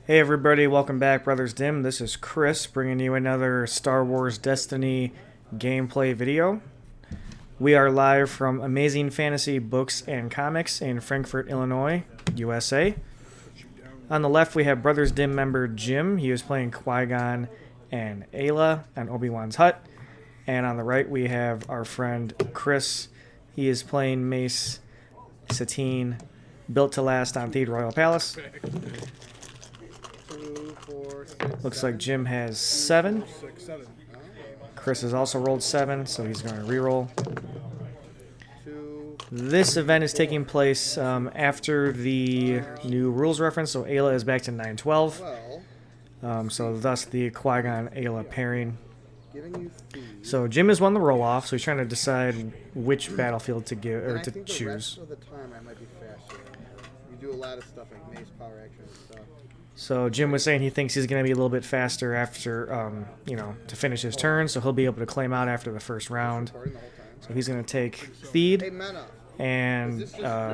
Hey everybody, welcome back, Brothers Dimm. This is Chris bringing you another Star Wars Destiny gameplay video. We are live from Amazing Fantasy Books and Comics in Frankfort, Illinois, USA. On the left, we have Brothers Dimm member Jim. He is playing Qui-Gon and Aayla on Obi-Wan's hut. And on the right, we have our friend Chris. He is playing Mace Satine, built to last on Theed Royal Palace. Looks like Jim has 7. Chris has also rolled 7, so he's going to reroll. This event is taking place after the new rules reference, so Aayla is back to 912. So thus the Qui-Gon Aayla pairing. So Jim has won the roll off, so he's trying to decide which battlefield to give or to choose. You do a lot of stuff like Mace power action and stuff. So Jim was saying he thinks he's going to be a little bit faster after, to finish his turn, so he'll be able to claim out after the first round. So he's going to take Theed and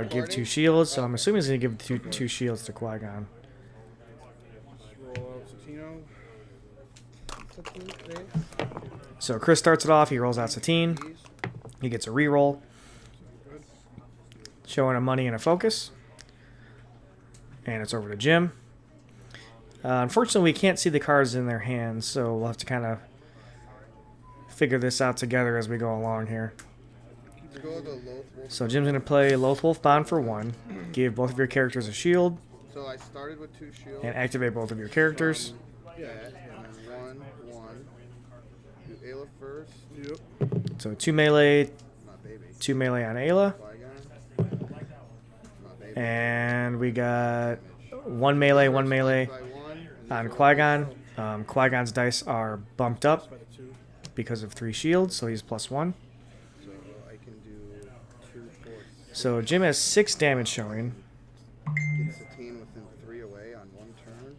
give 2 shields. So I'm assuming he's going to give two shields to Qui-Gon. So Chris starts it off. He rolls out Satine. He gets a reroll, showing a money and a focus. And it's over to Jim. Unfortunately, we can't see the cards in their hands, so we'll have to kind of figure this out together as we go along here. So Jim's going to play Loth-Wolf Bond for 1. Give both of your characters a shield. So I started with 2 shields. And activate both of your characters. Yeah, and then 1. Do Aayla first. Yep. So 2 melee, 2 melee on Aayla. And we got 1 melee, 1 melee on Qui-Gon. Qui-Gon's dice are bumped up because of 3 shields, so he's +1. So I can do 2, 4, 6. So Jim has 6 damage showing. Get Satine within 3 away on 1 turn.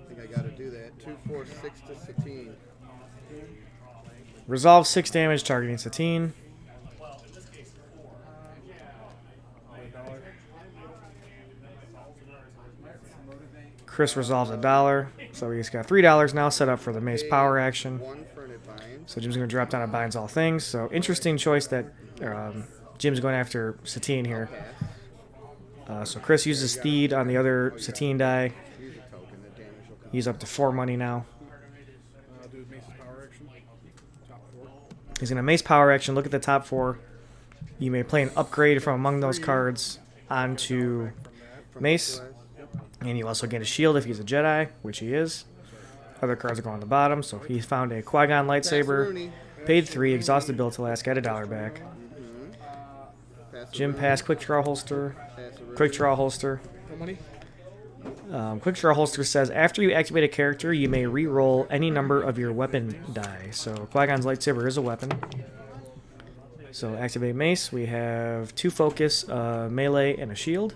I think I got to do that. 2, 4, 6 to Satine. Resolve 6 damage targeting Satine. Chris resolves $1, so he's got $3 now set up for the Mace power action. So Jim's going to drop down a binds all things. So interesting choice that Jim's going after Satine here. So Chris uses Theed on the other Satine die. He's up to 4 money now. He's going to Mace power action. Look at the top 4. You may play an upgrade from among those cards onto Mace. And you also get a shield if he's a Jedi, which he is. Other cards are going on the bottom. So he found a Qui-Gon lightsaber, paid 3, exhausted build to last, got $1 back. Jim passed quick draw holster. Quick draw holster. Quick draw holster says after you activate a character, you may re-roll any number of your weapon die. So Qui-Gon's lightsaber is a weapon. So activate Mace. We have 2 focus, melee, and a shield.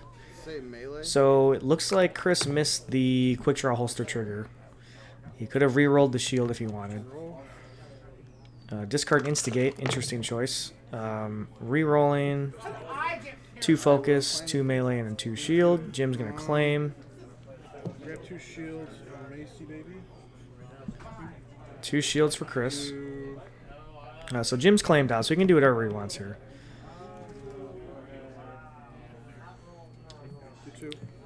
So it looks like Chris missed the quick draw holster trigger. He could have re-rolled the shield if he wanted. Discard instigate, interesting choice. Re-rolling, 2 focus, 2 melee, and 2 shield. Jim's gonna claim. 2 shields on Macy, baby. 2 shields for Chris. So Jim's claimed out, so he can do whatever he wants here.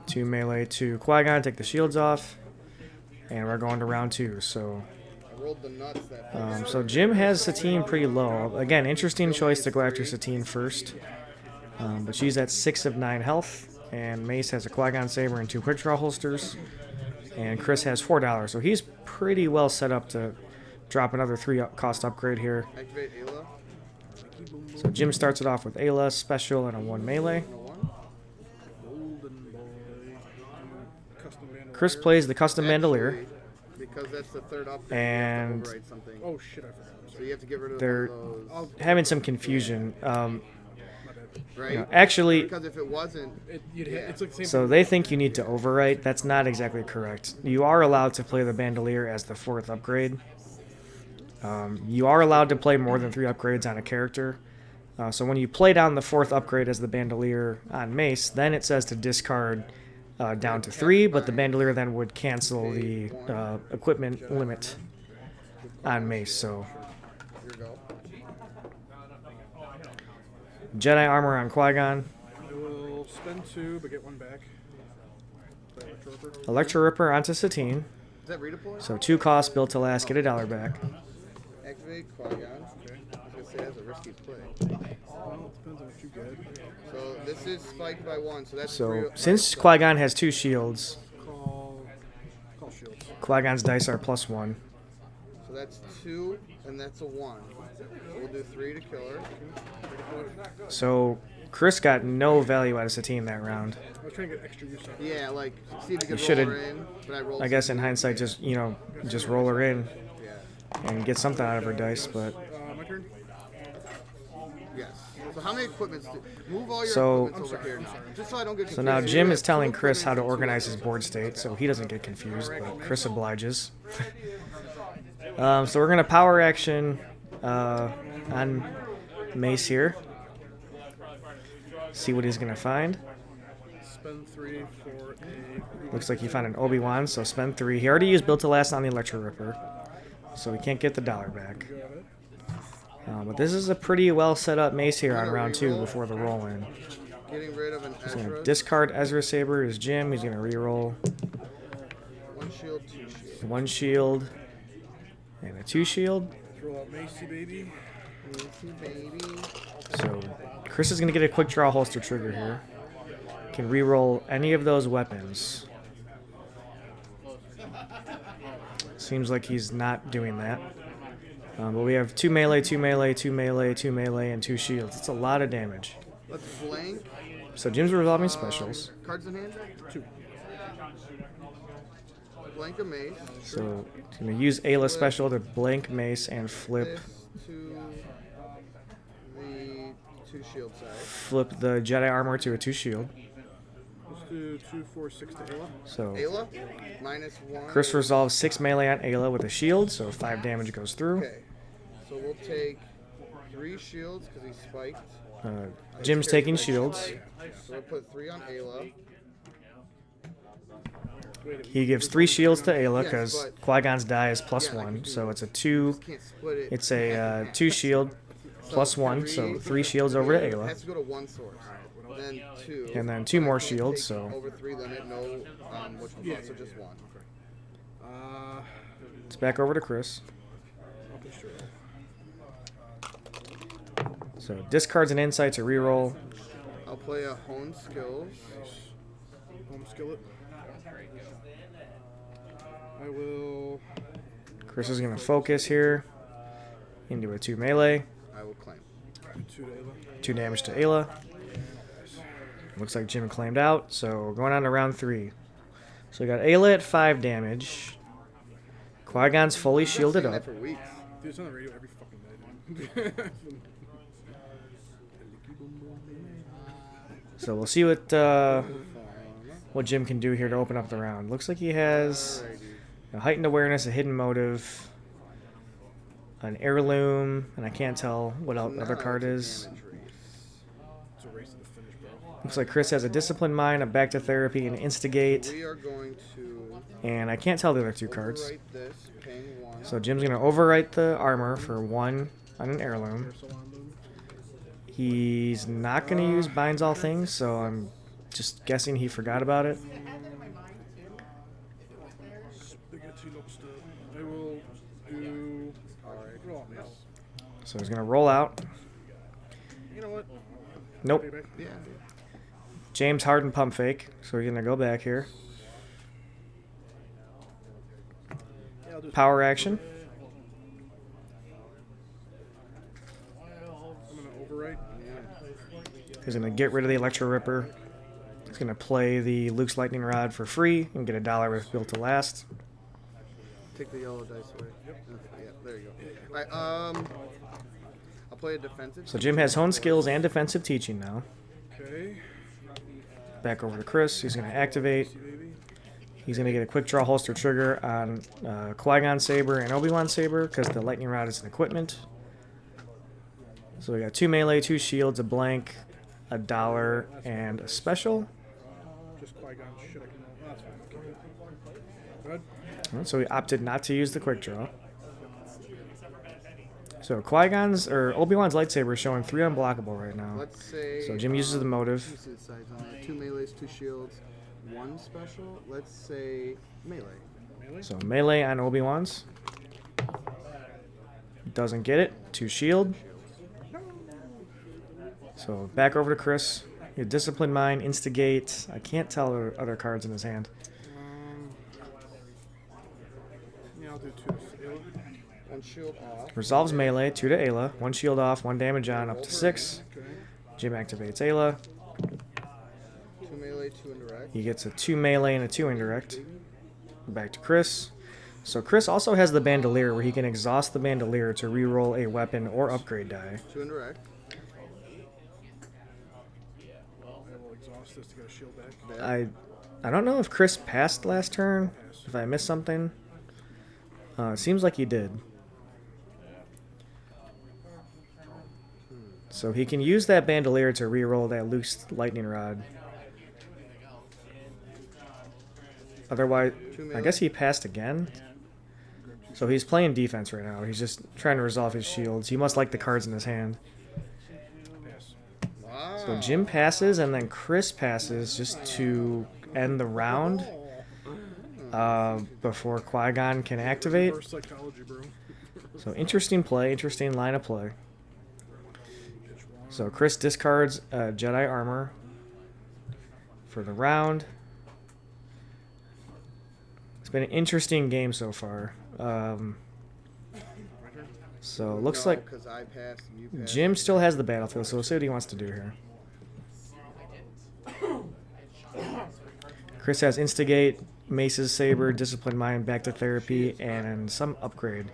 2 melee to Qui-Gon, take the shields off, and we're going to round 2. So, so Jim has Satine pretty low. Again, interesting choice to go after Satine first, but she's at 6 of 9 health, and Mace has a Qui-Gon saber and 2 quick draw holsters, and Chris has $4, so he's pretty well set up to drop another 3 cost upgrade here. So Jim starts it off with Aayla special and a 1 melee. Chris plays the custom bandolier, because that's the 3rd upgrade, and oh shit, I forgot. So you have to get rid of they're those. having some confusion. Right? Actually, because if it wasn't, it's like the same. so they think you need to overwrite. That's not exactly correct. You are allowed to play the bandolier as the 4th upgrade. You are allowed to play more than 3 upgrades on a character. So when you play down the 4th upgrade as the bandolier on Mace, then it says to discard down to 3, but the bandolier then would cancel the equipment limit on Mace. So Here you go. Jedi armor on Qui-Gon. I will spend 2, but get 1 back. Play Electro Ripper. Electro Ripper onto Satine. Is that redeploy? So 2 costs, built to last, get $1 back. Activate Qui-Gon. Okay. I was gonna say that's a risky play. Well, it depends on what you get. So this is spiked by 1. So that's So since Qui-Gon has 2 shields, Call shields. Qui-Gon's dice are +1. So that's 2, and that's a 1. So we'll do 3 to kill her. So Chris got no value out of Satine that round. I was trying to get extra use out of it. Yeah, like see if you You could should've- roll her in, but I rolled. I guess in 16. hindsight, just roll her in Yeah. and get something out of her dice. But My turn? Yes. So how many equipments? Move all your So- equipments over here now, just so I don't get confused. so now You Jim have is telling 2 Chris how to equipments and 2 organize his equipments. board state, so he doesn't get confused. But Chris obliges. So we're gonna power action on Mace here. See what he's gonna find. Spend 3 for a... Looks like he found an Obi-Wan, so spend 3. He already used built to last on the Electro Ripper, so he can't get the $1 back. Go ahead. But this is a pretty well set up Mace here on round 2 before the roll in. Getting rid of an He's gonna Ezra. discard Ezra Saber is Jim. He's gonna re-roll 1 shield, 2 shield. 1 shield and a 2 shield. Throw out Macy, baby. Easy, baby. So Chris is gonna get a quick draw holster trigger here. Can re-roll any of those weapons. Seems like he's not doing that. But we have 2 melee, 2 melee, 2 melee, 2 melee, and 2 shields. It's a lot of damage. Let's blank. So Jim's resolving specials. Cards in hand. 2. Blank a mace. So he's gonna use Aayla special to blank Mace and flip This to the 2 shield side. flip the Jedi armor to a 2 shield. Let's do 2, 4, 6 to Aayla. So Aayla, -1. Chris resolves 6 melee on Aayla with a shield, so 5 damage goes through. Okay. So we'll take 3 shields because he's spiked. Jim's taking shields. So we'll put 3 on Aayla. He gives 3 shields to Aayla Yes, because but- Qui-Gon's die is Yeah, I +1, can do so that. it's a 2. Can't split it. It's a 2 shield +1, so 3 shields over to It Aayla. has to go to 1 source. Then 2. And then 2 But I more can't shields, take so over 3 limit, no which one, so just 1. it's back over to Chris. I'll push through. So discards an insight to reroll. I'll play a Hone Skills. Home skillet. I will... Chris is going to focus here into a 2 melee. I will claim. do 2 to Aayla. 2 damage to Aayla. Looks like Jim claimed out, so we're going on to round 3. So we got Aayla at 5 damage. Qui-Gon's fully shielded Saying up. that for weeks. Dude, it's on the radio every fucking day, dude. So we'll see what Jim can do here to open up the round. Looks like he has a heightened awareness, a hidden motive, an heirloom, and I can't tell what So other now card it's is. a damage race. It's a race to the finish, bro. Looks like Chris has a disciplined mind, a back to therapy, and instigate, We are going to and I can't tell the other 2 cards. overwrite this, paying 1. So Jim's gonna overwrite the armor for 1 on an heirloom. He's not gonna use binds all things, so I'm just guessing he forgot about it. Spaghetti lobster. I will do... Alright, roll out, Mace. So he's gonna roll out. You know what? Nope. Pay back. Yeah. James hardened pump fake, so we're gonna go back here. Yeah, I'll do Power action. I'm gonna overwrite. He's gonna get rid of the Electro Ripper. He's gonna play the Luke's Lightning Rod for free and get $1 with built to last. Take the yellow dice away. Yeah, there you go. Alright, I'll play a defensive. So Jim has hone skills and defensive teaching now. Okay. Back over to Chris. He's gonna activate. Baby. He's gonna get a quick draw holster trigger on Qui-Gon Saber and Obi-Wan Saber because the Lightning Rod is an equipment. So we got 2 melee, 2 shields, a blank, $1, and a special. Just Qui-Gon shit I can that's fine. Okay. Go ahead. So he opted not to use the quick draw. So Qui-Gon's or Obi-Wan's lightsaber is showing 3 unblockable right now. Let's say. So Jim uses the motive. Let me see the size on that. 2 melees, 2 shields, 1 special. Let's say melee. Melee? So melee on Obi-Wan's. Doesn't get it. 2 shield. So back over to Chris. You discipline mind, instigate. I can't tell the other cards in his hand. Yeah, I'll do 2 to Aayla. 1 shield off. Resolves melee, 2 to Aayla. 1 shield off, 1 damage on, up to 6. Okay. Jim activates Aayla. 2 melee, 2 indirect. He gets a 2 melee and a 2 indirect. Back to Chris. So Chris also has the bandolier where he can exhaust the bandolier to reroll a weapon or upgrade die. 2 indirect. I will exhaust this to get a shield back. Bad. I don't know if Chris passed last turn, if I missed something. It seems like he did. So he can use that bandolier to reroll that loose lightning rod. Otherwise, I guess he passed again. So he's playing defense right now. He's just trying to resolve his shields. He must like the cards in his hand. Pass. Wow. So Jim passes, and then Chris passes just to end the round before Qui-Gon can activate. Reverse psychology, bro. So interesting play, interesting line of play. So Chris discards Jedi armor for the round. It's been an interesting game so far. So it looks No, like 'cause I passed and you passed. Jim still has the battlefield, so we'll see what he wants to do here. Chris has Instigate, Mace's Saber, Discipline Mind, Back to Therapy, and some upgrade.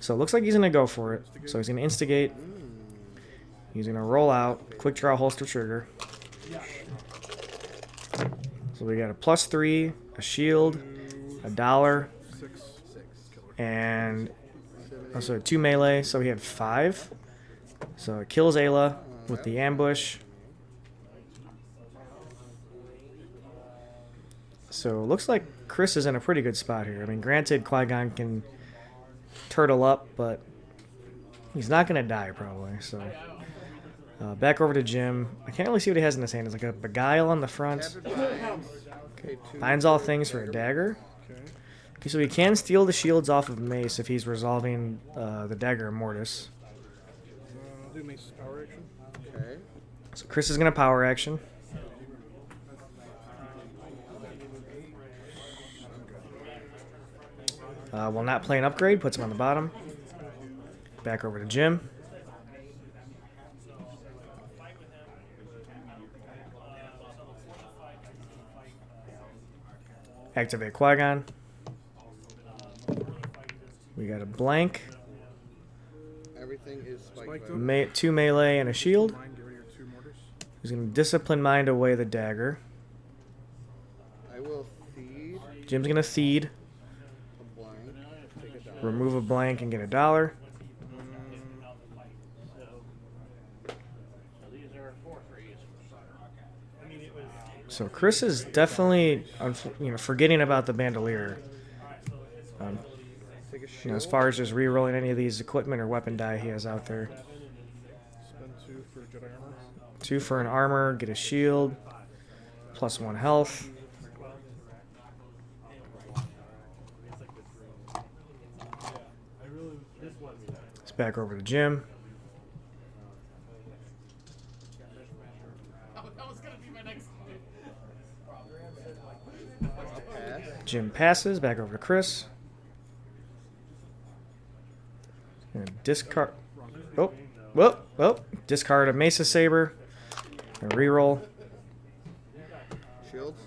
So it looks like he's going to go for it. So he's going to Instigate. He's going to roll out, Quick Draw, Holster Trigger. So we got a +3, a shield, a $1, 6. and also 2 melee. So he had 5. So it kills Aayla with the ambush. So it looks like Chris is in a pretty good spot here. I mean, granted, Qui-Gon can turtle up, but he's not going to die probably. So back over to Jim. I can't really see what he has in his hand. It's like a Beguile on the front. Okay, 2 Finds all things for a dagger. Okay. Okay, so he can steal the shields off of Mace if he's resolving the dagger of Mortis. I'll do Mace's power action. Okay. So Chris is going to power action. Will not play an upgrade, puts him on the bottom. Back over to Jim. Activate Qui-Gon. We got a blank, Everything is spiked. Spiked by- up. 2 melee, and a shield. Mind, get rid of your 2 mortars. He's going to Discipline Mind away the dagger. I will feed Jim's going to Theed, a blank. Take a dollar. remove a blank, and get a $1. So Chris is definitely, forgetting about the bandolier. Take a shield. As far as just re-rolling any of these equipment or weapon die he has out there. Spend 2 for Jedi armor. 2 for an armor, get a shield, +1 health. It's back over to Jim. Pass. Jim passes, back over to Chris. Gonna discard. Discard a Mesa Saber. A reroll. Shields.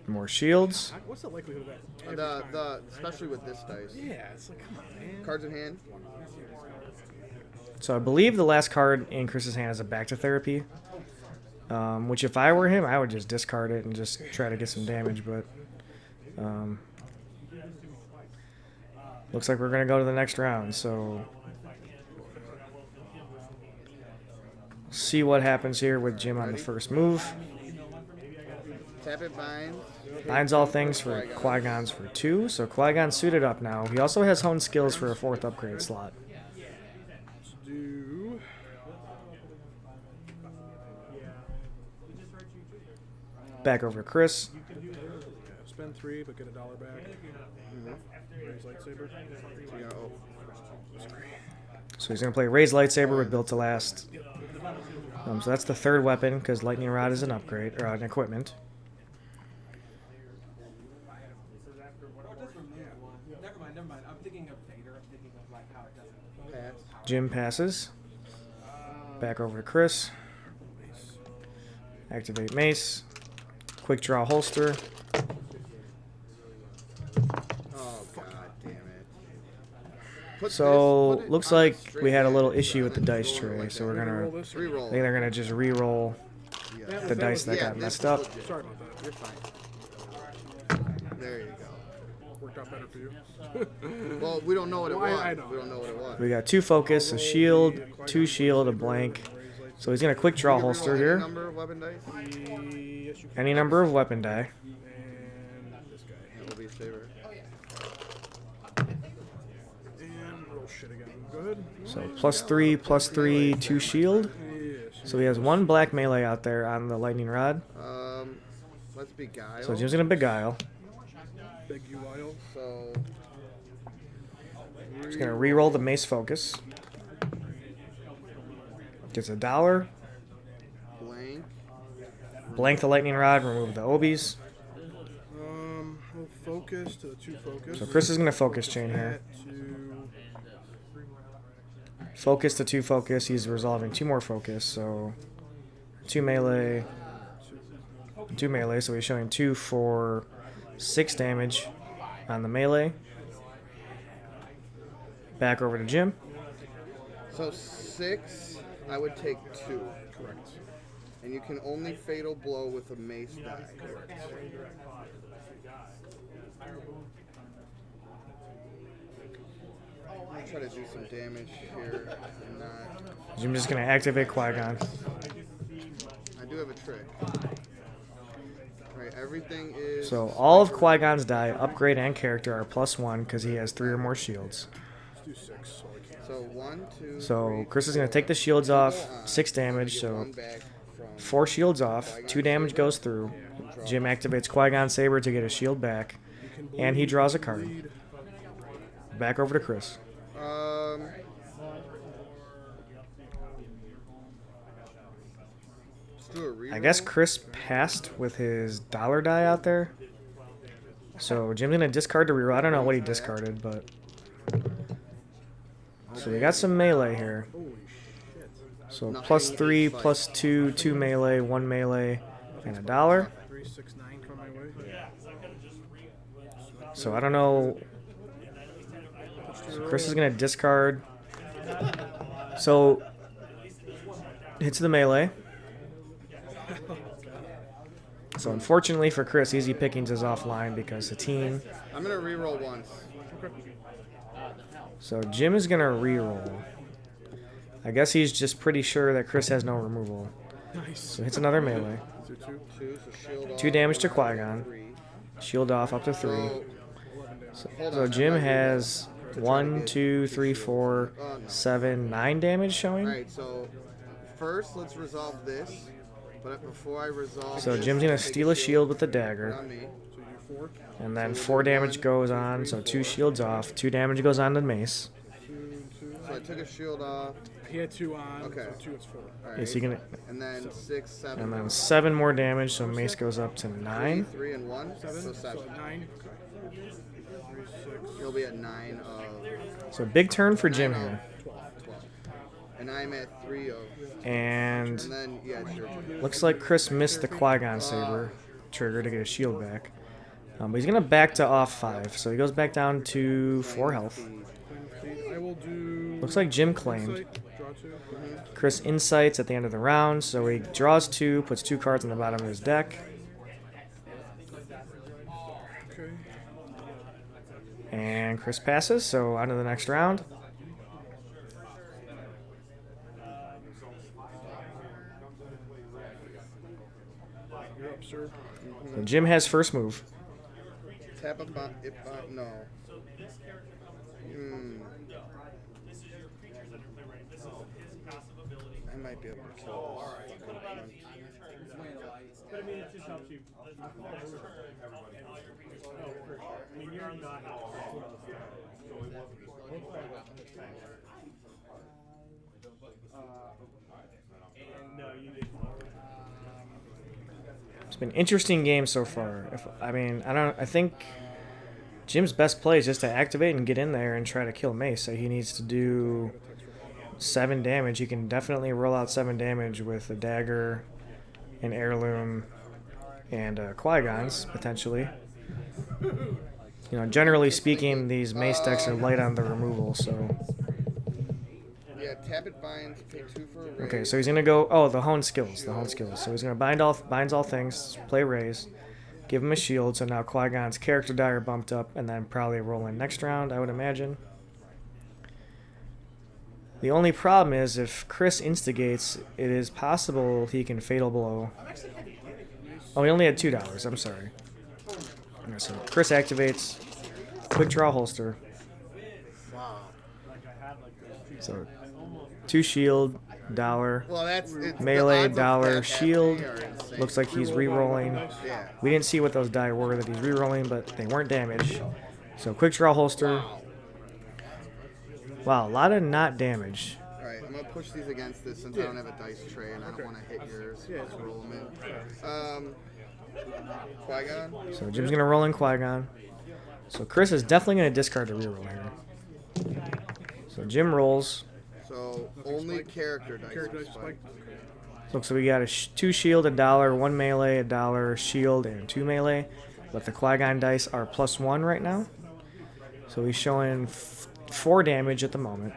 More shields. What's the likelihood of that? every The time? especially with this dice. Yeah, it's like, come on, man. Cards in hand. So I believe the last card in Chris's hand is a Back to Therapy. Which if I were him, I would just discard it and just try to get some damage, but looks like we're going to go to the next round, so see what happens here with Jim on the first move. Tap it binds. Binds all things for Qui-Gon's for 2. So Qui-Gon's suited up now. He also has honed skills for a 4th upgrade slot. Let's do. Back over to Chris. Yeah, spend 3, but get $1 back. Raise lightsaber. So he's going to play Raise Lightsaber with Built to Last. So that's the 3rd weapon, because Lightning Rod is an upgrade, or an equipment. Never mind. I'm thinking of Vader. I'm thinking of like how it doesn't. Pass. Jim passes. Back over to Chris. Activate Mace. Quick draw holster. Oh, god damn it. Put So put it looks on like straight we had a edge, little issue with the and then dice roll it tray, like so that. we're gonna. Roll this. I Reroll. think they're gonna just re-roll Yeah. the dice that got this messed is up. legit. Sorry about that. You're fine. There you go. Worked out better for you. Well, we don't know what it Well, was. I know. We don't know what it was. We got 2 focus, a shield, 2 shield, a blank. So he's gonna quick draw You can holster reroll any here. number of weapon dice. Yes, you can. Any number of weapon die. And this guy. That will be saver. And roll shit again. Go ahead. So +3, 2 shield. Yes. So he has 1 black melee out there on the lightning rod. Let's be guile. So Jim's gonna beguile. Big UIL. So He's gonna re-roll the mace focus. Gets $1. blank. Blank the lightning rod. Remove the obies. We'll focus to the 2 focus. So Chris is gonna focus chain here. Focus to 2 focus. He's resolving 2 more focus. So 2 melee. 2 melee. So he's showing 2 for 6 damage on the melee. Back over to Jim. So 6, I would take 2. Correct. And you can only fatal blow with a mace die. Correct. I'm try to do some damage here and not. Jim's just gonna activate Qui-Gon. I do have a trick. Right, everything is. So all of Qui-Gon's die, upgrade and character, are +1 because he has 3 or more shields. Let's do 6. So I can't. So 1, 2. So 3, Chris is gonna 4. take the shields off, Go on. 6 damage. Get So one back from 4 shields off, 2 damage goes through. Jim activates Qui-Gon Saber to get his shield back, and he draws a card. Back over to Chris. Let's do a reroll. I guess Chris passed with his dollar die out there. So Jim's gonna discard to reroll. I don't know what he discarded, but so we got some melee here. Holy shit. So Nothing +3, fight. +2, 2 melee, 1 melee, and $1. 3, 6, 9 come my way. So I don't know. So Chris is gonna discard. So hits the melee. So unfortunately for Chris, easy pickings is offline because Satine. I'm gonna reroll once. So Jim is gonna reroll. I guess he's just pretty sure that Chris has no removal. Nice. So hits another melee. Do 2. 2, so shield off. 2 damage to Qui-Gon. 3. Shield off up to 3. So, hold So on, Jim I'm not has 1, 2, 3, 4, 7, 9 damage showing. Alright, so first let's resolve this. But before I resolve So this, Jim's gonna take steal a shield with the dagger. on me. So you do 4. And then 4 damage goes on, so 2 shields off. 2 damage goes on to Mace. 2, 2. So I took a shield off. He had 2 on. Okay. So 2 is 4. Alright. Is he gonna? And then 6, 7. And then 7 more damage, so Mace goes up to 3, 9. 3, and 1. 7. So So 7. 9. Okay. 3, 6. He'll be at 9 of So big turn for Jim 9 of here. 12. And I'm at 3 of. And And then, yeah, it's your turn. looks like Chris missed the Qui-Gon Saber trigger to get his shield back. But he's gonna back to off 5, so he goes back down to 4 health. I will do. Looks like Jim claimed. Insight, draw 2. Chris insights at the end of the round, so he draws 2, puts 2 cards on the bottom of his deck. Okay. And Chris passes, so on to the next round. You're up, sir. So Jim has first move. Tap a no. I might be able to kill this. But I mean, it just helps you. It's been an interesting game so far. I think Jim's best play is just to activate and get in there and try to kill Mace. So he needs to do 7 damage. He can definitely roll out 7 damage with a dagger, an heirloom, and Qui-Gon's potentially. You know, generally speaking, these Mace decks are light on the removal. So Yeah, tap it binds, pay 2 for a raise. okay, so he's gonna go. Oh, the hone skills. So he's gonna binds all things, play raise, give him a shield. So now Qui-Gon's character die are bumped up, and then probably roll in next round, I would imagine. The only problem is if Chris instigates, it is possible he can fatal blow. Oh, he only had $2. I'm sorry. Okay, so Chris activates, quick draw holster. Wow. So 2 shield, $1. Well, it's Melee, the odds of $1, that shield. happening are insane. Looks like he's re-rolling. Yeah. We didn't see what those die were that he's re-rolling, but they weren't damage. So quick draw holster. Wow, a lot of not damage. Alright, I'm gonna push these against this since I don't have a dice tray and I don't want to hit yours. Yeah, just roll them in. Qui-Gon. So Jim's gonna roll in Qui-Gon. So Chris is definitely gonna discard the reroll here. So Jim rolls. So only character dice. Character dice spike. spike. Looks like we got a 2 shield, $1, 1 melee, $1, shield, and 2 melee. But the Qui-Gon dice are +1 right now. So he's showing 4 damage at the moment.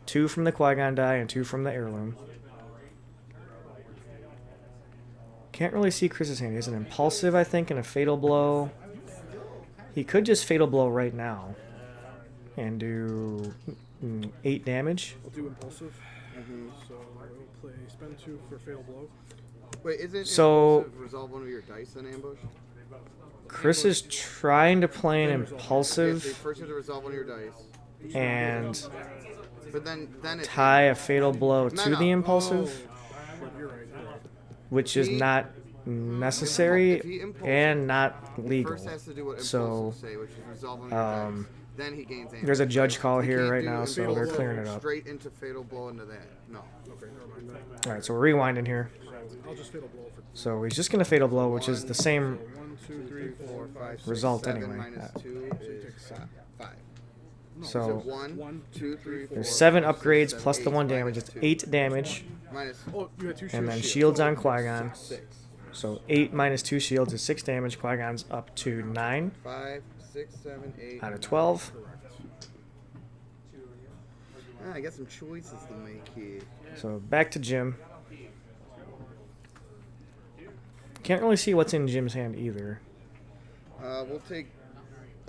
2 from the Qui-Gon die and 2 from the heirloom. Can't really see Chris's hand. He has an impulsive, I think, and a fatal blow. He could just fatal blow right now and do 8 damage. I'll do impulsive. So I'll play spend 2 for fatal blow. Wait, isn't So- impulsive resolve one of your dice in ambush? Chris is trying to play an Okay, so you impulsive first have to resolve one of your dice, and but then it tie a fatal blow No, to no. the impulsive, But you're right. which is He- not If he necessary impulsive, and not legal. first has to do what So, impulsive say, which is resolve one of your dice. Then he gains ambush. there's a judge call You here can't right do now, so impulsive they're clearing it up. Straight into fatal blow into that. No. Okay, never mind that. All right, so we're rewinding here. I'll just fatal blow for So he's just going to fatal blow, which is the same 1, 2, 3, 4, 5, 6, result 7 anyway. minus 2 is 5. So So 1, 2, 3, 4. there's 7 5, upgrades 6, plus 7, the 1 8, damage. minus It's 2. 8 damage, Minus Oh, you had 2 shields. and then shields on Qui-Gon. 6. So 8 minus 2 shields is 6 damage. Qui-Gon's up to 9 5, 6, 7, 8. out of 12. I got some choices to make here. So back to Jim. Can't really see what's in Jim's hand either. We'll take.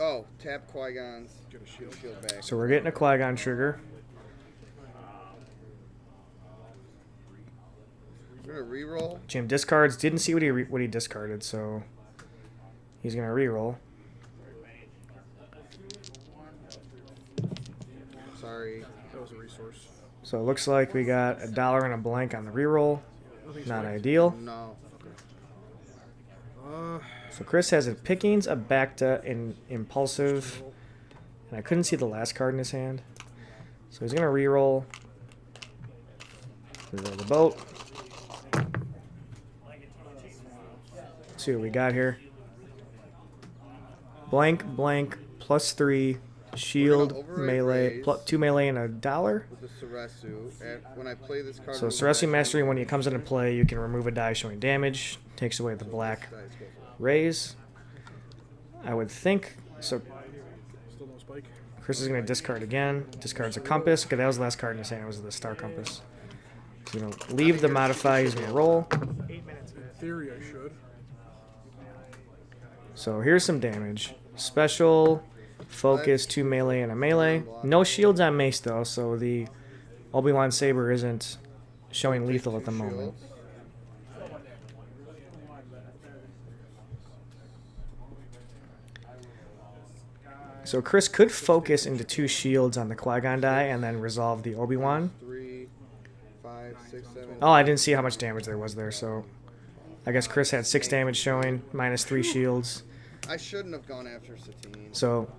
Oh, tap Qui-Gon's. Get a shield. Shield back. So we're getting a Qui-Gon trigger. We're gonna re-roll. Jim discards. Didn't see what he discarded, so he's gonna re-roll. Sorry. That was a resource. So it looks like we got $1 and a blank on the re-roll. Not ideal. No. So Chris has a pickings, a Bacta, and impulsive, and I couldn't see the last card in his hand. So he's gonna re-roll. Re-roll the boat. Let's see what we got here. Blank, blank, +3, shield, override melee, raise. 2 melee, and $1. With the Sarasu, and when I play this card. So with Sarasu black, Mastery, when it comes into play, you can remove a die showing damage, takes away the black dice go for it. raise. I would think, so Still no spike. Chris is going to discard again, discards a compass. Okay, that was the last card in his hand, it was the star compass. He's going to leave the modify, he's going to roll. In theory, I should. So here's some damage. Special, focus, 2 melee, and a melee. No shields on Mace though, so the Obi-Wan Saber isn't showing lethal at the moment. So Chris could focus into 2 shields on the Qui-Gon die and then resolve the Obi-Wan. 3, 5, 6, 7. Oh, I didn't see how much damage there was there, so I guess Chris had 6 damage showing, minus 3 shields. I shouldn't have gone after Satine. So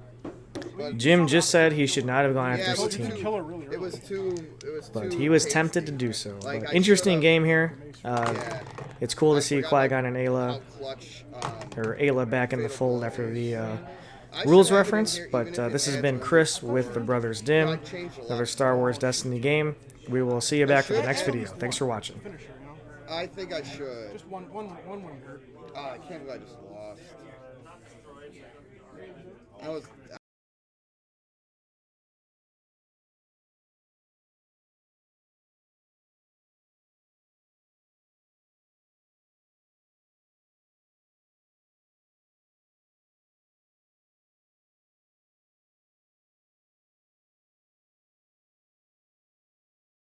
But Jim just said he should not have gone after yeah, it was Satine, too, it was too. but he was tempted to do so. Like, But I interesting should've- game here. Yeah. It's cool to I see forgot Qui-Gon and Ayla, how clutch, or Ayla back in the Fatal fold Blow after the I rules should have it in reference. here even But if this it has adds been one. Chris with the Brothers Dimm, I'd change a lot another of Star Wars stuff. Destiny game. We will see you back for the should next add- video. Thanks for watching. Finisher, you know? I think I should. Just one wouldn't hurt. I can't believe I just lost.